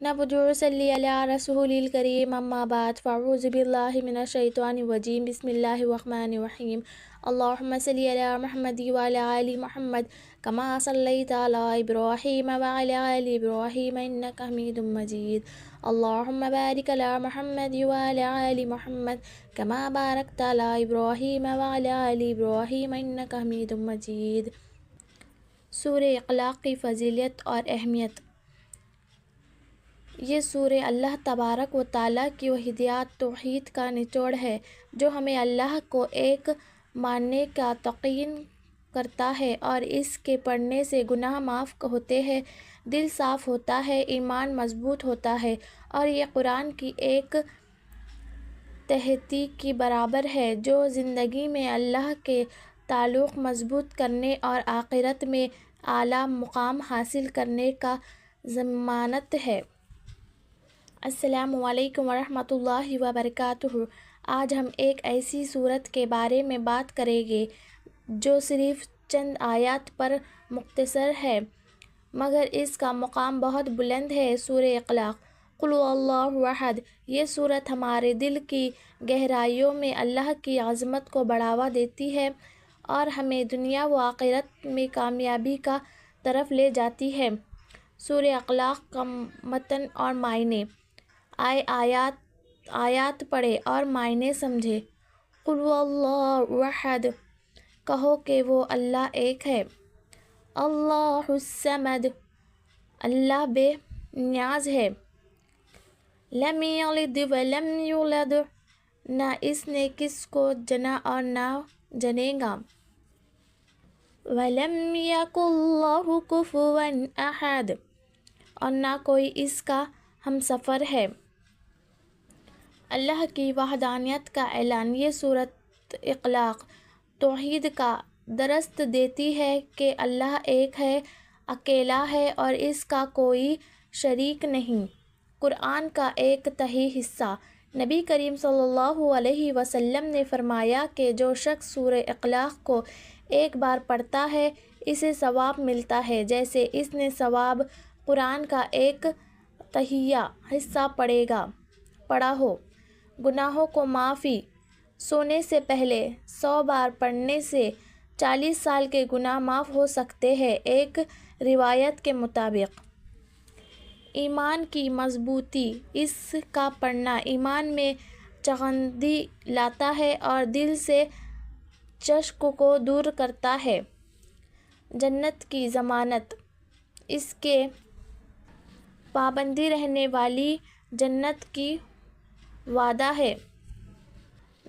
نحمدہ و نصلی علی رسول الکریم اما بعد فاعوذ باللہ من الشیطان الرجیم بسم اللہ الرحمن الرحیم اللہم صلی علی محمد وعلی آل محمد کما صلیت علی ابراہیم وعلی آل ابراہیم انک حمید مجید اللہم بارک علی محمد وعلی آل محمد کما بارکت علی ابراہیم وعلی آل ابراہیم انک حمید مجید۔ سورہ اخلاق کی فضیلت اور اہمیت۔ یہ سورہ اللہ تبارک و تعالیٰ کی وحدانیت توحید کا نچوڑ ہے جو ہمیں اللہ کو ایک ماننے کا تلقین کرتا ہے، اور اس کے پڑھنے سے گناہ معاف ہوتے ہیں، دل صاف ہوتا ہے، ایمان مضبوط ہوتا ہے، اور یہ قرآن کی ایک تحریک کے برابر ہے جو زندگی میں اللہ کے تعلق مضبوط کرنے اور آخرت میں اعلیٰ مقام حاصل کرنے کا ضمانت ہے۔ السلام علیکم ورحمۃ اللہ وبرکاتہ۔ آج ہم ایک ایسی سورت کے بارے میں بات کریں گے جو صرف چند آیات پر مختصر ہے مگر اس کا مقام بہت بلند ہے۔ سورہ اخلاق۔ قل هو اللہ احد۔ یہ سورت ہمارے دل کی گہرائیوں میں اللہ کی عظمت کو بڑھاوا دیتی ہے اور ہمیں دنیا و آخرت میں کامیابی کا طرف لے جاتی ہے۔ سورہ اخلاق کا متن اور معنی۔ آیات پڑھیں اور معنی سمجھیں۔ قل هو اللہ احد، کہو کہ وہ اللہ ایک ہے۔ اللہ الصمد، اللہ بے نیاز ہے۔ لم یلد ولم یولد، نہ اس نے کسی کو جنا اور نہ جنے گا۔ ولم یکن لہ کفوا احد، اور نہ کوئی اس کا ہمسفر ہے۔ اللہ کی وحدانیت کا اعلان۔ یہ سورت اخلاق توحید کا درس دیتی ہے کہ اللہ ایک ہے، اکیلا ہے اور اس کا کوئی شریک نہیں۔ قرآن کا ایک تہائی حصہ۔ نبی کریم صلی اللہ علیہ وسلم نے فرمایا کہ جو شخص سورہ اخلاق کو ایک بار پڑھتا ہے اسے ثواب ملتا ہے جیسے اس نے ثواب قرآن کا ایک تہائی حصہ پڑھا ہو۔ گناہوں کو معافی۔ سونے سے پہلے 100 بار پڑھنے سے 40 سال کے گناہ معاف ہو سکتے ہیں، ایک روایت کے مطابق۔ ایمان کی مضبوطی۔ اس کا پڑھنا ایمان میں چغندی لاتا ہے اور دل سے شک کو دور کرتا ہے۔ جنت کی ضمانت۔ اس کے پابند رہنے والی جنت کی وعدہ ہے۔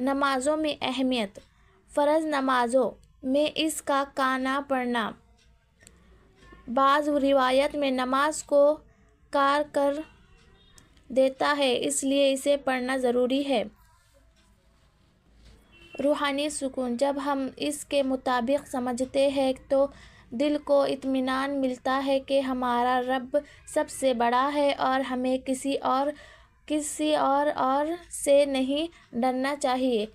نمازوں میں اہمیت۔ فرض نمازوں میں اس کا کانا پڑھنا بعض روایات میں نماز کو کار کر دیتا ہے، اس لیے اسے پڑھنا ضروری ہے۔ روحانی سکون۔ جب ہم اس کے مطابق سمجھتے ہیں تو دل کو اطمینان ملتا ہے کہ ہمارا رب سب سے بڑا ہے اور ہمیں کسی اور سے نہیں ڈرنا چاہیے۔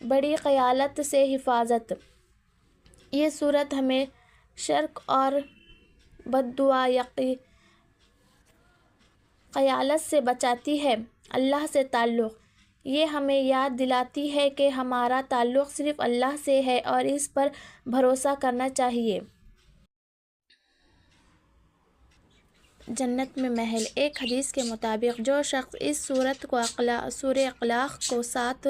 بڑی خیالات سے حفاظت۔ یہ سورت ہمیں شرک اور بددعائی خیالات سے بچاتی ہے۔ اللہ سے تعلق۔ یہ ہمیں یاد دلاتی ہے کہ ہمارا تعلق صرف اللہ سے ہے اور اس پر بھروسہ کرنا چاہیے۔ جنت میں محل۔ ایک حدیث کے مطابق جو شخص اس سورہ اخلاق کو 7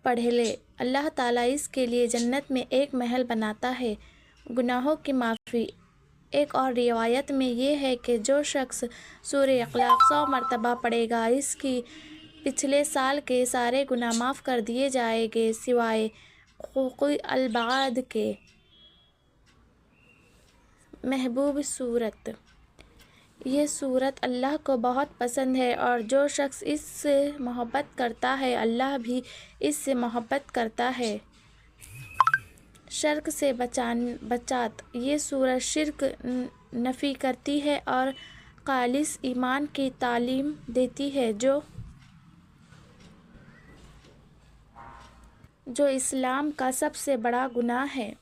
پڑھ لے اللہ تعالیٰ اس کے لیے جنت میں ایک محل بناتا ہے۔ گناہوں کی معافی۔ ایک اور روایت میں یہ ہے کہ جو شخص سورہ اخلاق 100 مرتبہ پڑھے گا اس کے پچھلے سال کے سارے گناہ معاف کر دیے جائیں گے سوائے حقوق العباد کے۔ محبوب سورت۔ یہ سورت اللہ کو بہت پسند ہے اور جو شخص اس سے محبت کرتا ہے اللہ بھی اس سے محبت کرتا ہے۔ شرک سے بچات۔ یہ سورت شرک نفی کرتی ہے اور خالص ایمان کی تعلیم دیتی ہے جو اسلام کا سب سے بڑا گناہ ہے۔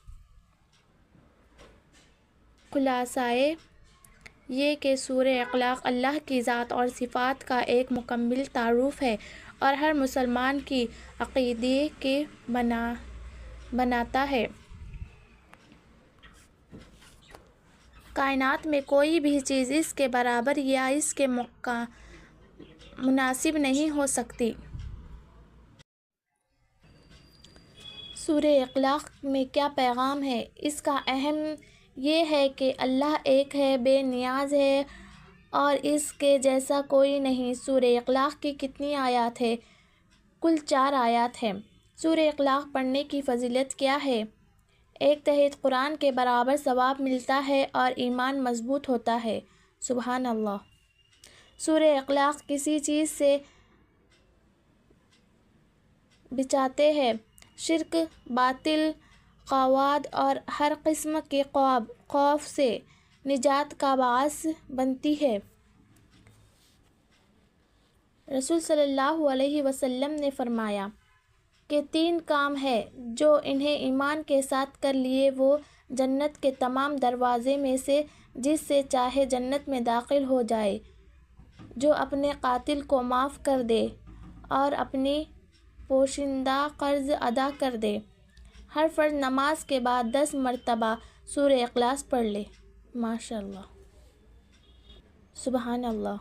خلاصۂ یہ کہ سورہ اخلاق اللہ کی ذات اور صفات کا ایک مکمل تعارف ہے اور ہر مسلمان کی عقیدے کی بناتا ہے۔ کائنات میں کوئی بھی چیز اس کے برابر یا اس کے مناسب نہیں ہو سکتی۔ سورہ اخلاق میں کیا پیغام ہے؟ اس کا اہم یہ ہے کہ اللہ ایک ہے، بے نیاز ہے اور اس کے جیسا کوئی نہیں۔ سورہ اخلاق کی کتنی آیات ہیں؟ کل 4 آیات ہیں۔ سورہ اخلاق پڑھنے کی فضیلت کیا ہے؟ 1 تحت قرآن کے برابر ثواب ملتا ہے اور ایمان مضبوط ہوتا ہے۔ سبحان اللہ۔ سورہ اخلاق کسی چیز سے بچاتے ہیں؟ شرک، باطل قواعد اور ہر قسم کے خوف سے نجات کا باعث بنتی ہے۔ رسول صلی اللہ علیہ وسلم نے فرمایا کہ 3 کام ہیں جو انہیں ایمان کے ساتھ کر لیے وہ جنت کے تمام دروازے میں سے جس سے چاہے جنت میں داخل ہو جائے۔ جو اپنے قاتل کو معاف کر دے اور اپنی پوشیدہ قرض ادا کر دے۔ ہر فرض نماز کے بعد 10 مرتبہ سورہ اخلاق پڑھ لے۔ ماشاءاللہ، سبحان اللہ۔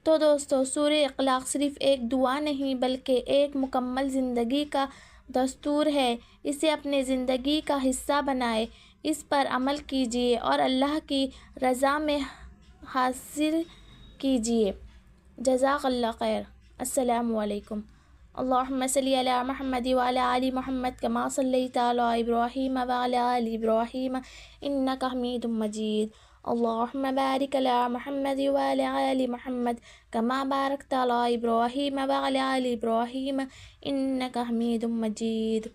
تو دوستو، سورہ اخلاق صرف ایک دعا نہیں بلکہ ایک مکمل زندگی کا دستور ہے۔ اسے اپنے زندگی کا حصہ بنائیں، اس پر عمل کیجیے اور اللہ کی رضا میں حاصل کیجیے۔ جزاک اللہ خیر۔ السلام علیکم۔ اللہم صلی علی محمد وعلی آل محمد کما صلیت علی ابراہیم وعلی آل ابراہیم انک حمید مجید۔ اللہم بارک علی محمد وعلی آل محمد کما بارکت علی ابراہیم وعلی آل ابراہیم انک حمید مجید۔